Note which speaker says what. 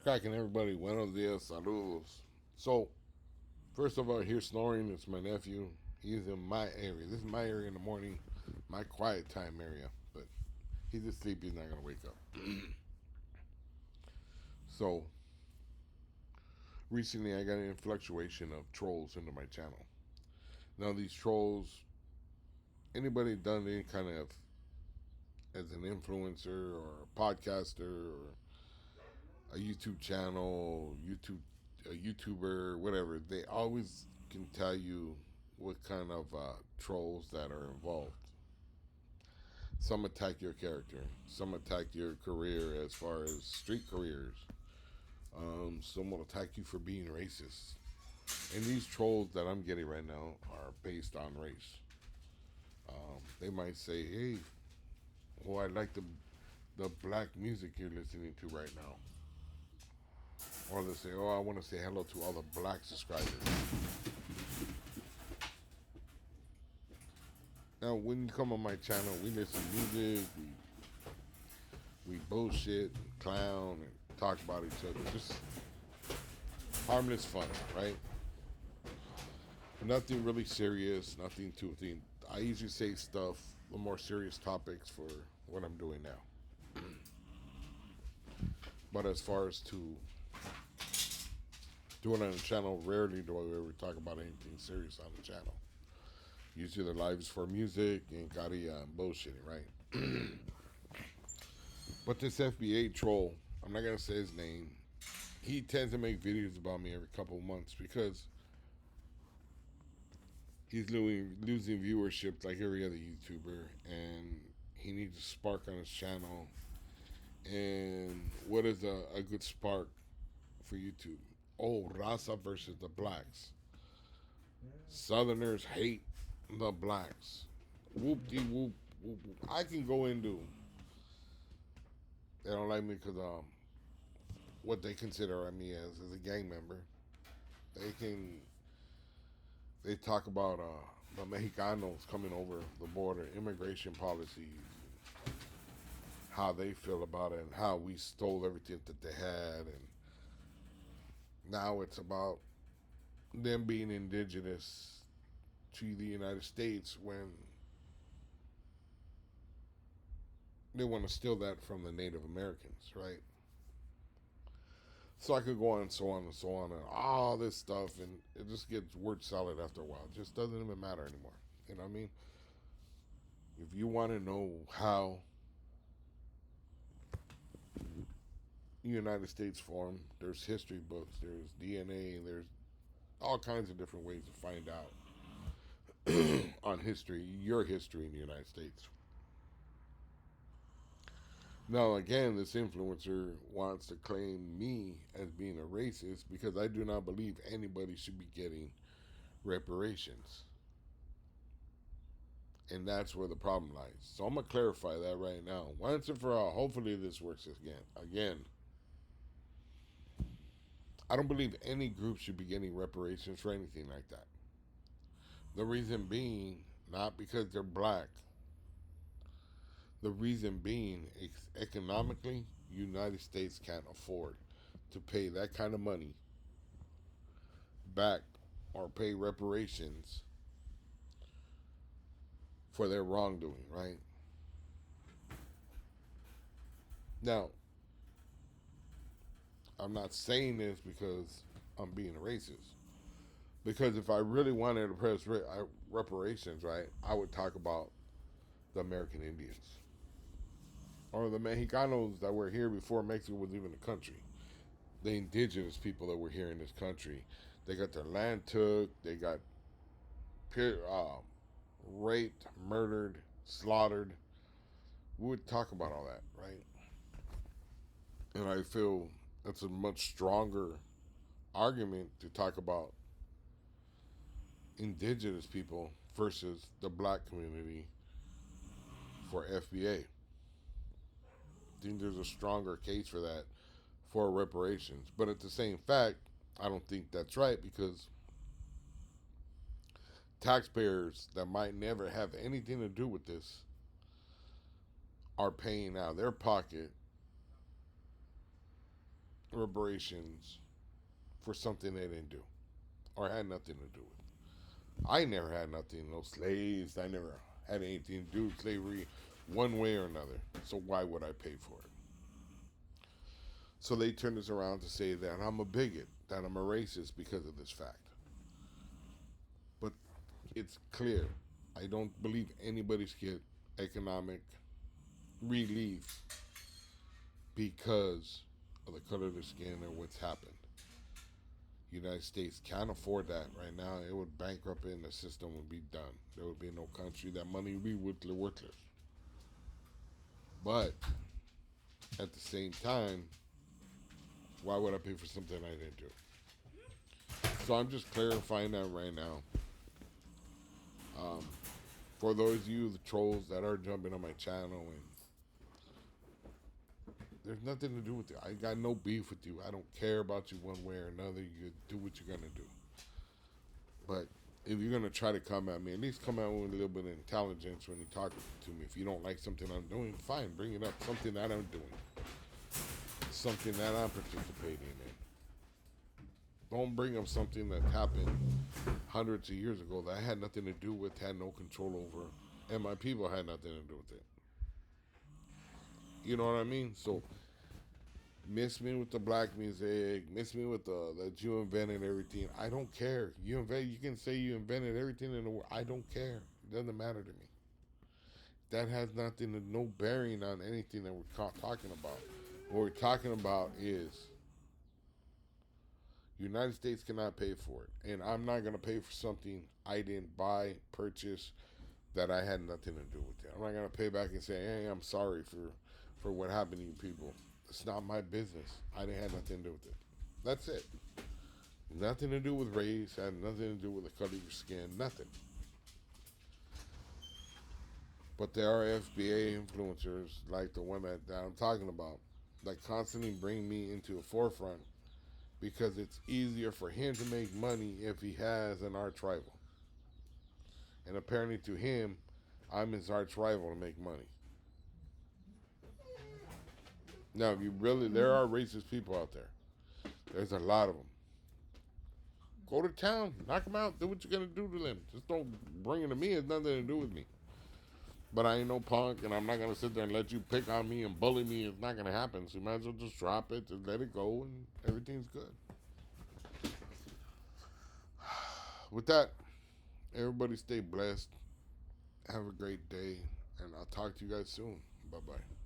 Speaker 1: cracking, everybody? Buenos dias, saludos. So, first of all, here snoring. It's my nephew. He's in my area. This is my area in the morning, my quiet time area. But he's asleep. He's not going to wake up. So, recently I got an fluctuation of trolls into my channel. Now, these trolls, anybody done any kind of, as an influencer or a podcaster or a YouTube channel, a YouTuber, whatever, they always can tell you what kind of trolls that are involved. Some attack your character. Some attack your career as far as street careers. Some will attack you for being racist. And these trolls that I'm getting right now are based on race. They might say, "Hey, oh, I like the black music you're listening to right now." Or they say, "Oh, I want to say hello to all the black subscribers." Now, when you come on my channel, we listen to music, we bullshit, and clown, and talk about each other. Just harmless fun, right? Nothing really serious, nothing too. I usually say stuff, the more serious topics for what I'm doing now. But as far as to doing it on the channel, rarely do I ever talk about anything serious on the channel. Usually the lives for music and carilla and bullshitting, right? But this FBA troll, I'm not gonna say his name. He tends to make videos about me every couple of months because he's losing viewership like every other YouTuber, and he needs a spark on his channel. And what is a good spark for YouTube? Oh, Raza versus the blacks. Southerners hate the blacks. Whoop de whoop, whoop, whoop. I can go into. They don't like me because what they consider me as a gang member. They talk about the Mexicanos coming over the border, immigration policies, how they feel about it, and how we stole everything that they had, and now it's about them being indigenous to the United States when they want to steal that from the Native Americans, right? So I could go on and so on and so on and all this stuff, and it just gets word salad after a while. It just doesn't even matter anymore. You know what I mean? If you want to know how the United States formed, there's history books, there's DNA, there's all kinds of different ways to find out on history, your history in the United States. Now, again, this influencer wants to claim me as being a racist because I do not believe anybody should be getting reparations. And that's where the problem lies. So I'm going to clarify that right now. Once and for all, hopefully this works again. I don't believe any group should be getting reparations for anything like that. The reason being, not because they're black. The reason being, economically, United States can't afford to pay that kind of money back or pay reparations for their wrongdoing, right? Now, I'm not saying this because I'm being a racist. Because if I really wanted to press reparations, right, I would talk about the American Indians or the Mexicanos that were here before Mexico was even a country. The indigenous people that were here in this country, they got their land took, they got raped, murdered, slaughtered. We would talk about all that, right? And I feel that's a much stronger argument to talk about indigenous people versus the black community for FBA. I think there's a stronger case for that for reparations. But at the same fact, I don't think that's right because taxpayers that might never have anything to do with this are paying out of their pocket reparations for something they didn't do or had nothing to do with. I never had nothing, no slaves. I never had anything to do with slavery one way or another. So why would I pay for it? So they turn this around to say that I'm a bigot, that I'm a racist because of this fact. But it's clear. I don't believe anybody should get economic relief because of the color of their skin or what's happened. United States can't afford that right now. It would bankrupt it and the system would be done. There would be no country. That money would be worthless. But at the same time, why would I pay for something I didn't do? So I'm just clarifying that right now. For those of you, the trolls that are jumping on my channel, and there's nothing to do with it. I got no beef with you. I don't care about you one way or another. You do what you're gonna do. But if you're gonna try to come at me, at least come out with a little bit of intelligence when you talk to me. If you don't like something I'm doing, fine, bring it up. Something that I'm doing, something that I'm participating in. Don't bring up something that happened hundreds of years ago that I had nothing to do with, had no control over, and my people had nothing to do with it. You know what I mean? So, miss me with the black music, miss me with that you invented everything. I don't care. You can say you invented everything in the world. I don't care. It doesn't matter to me. That has no bearing on anything that we're talking about. What we're talking about is United States cannot pay for it. And I'm not going to pay for something I didn't buy, purchase, that I had nothing to do with it. I'm not going to pay back and say, hey, I'm sorry for what happened to you people. It's not my business. I didn't have nothing to do with it. That's it. Nothing to do with race, had nothing to do with the color of your skin, nothing. But there are FBA influencers like the one that I'm talking about that constantly bring me into the forefront because it's easier for him to make money if he has an arch rival. And apparently to him, I'm his arch rival to make money. Now, if you really, there are racist people out there. There's a lot of them. Go to town, knock them out, do what you're going to do to them. Just don't bring it to me. It's nothing to do with me. But I ain't no punk, and I'm not going to sit there and let you pick on me and bully me. It's not going to happen. So you might as well just drop it, just let it go, and everything's good. With that, everybody stay blessed. Have a great day, and I'll talk to you guys soon. Bye-bye.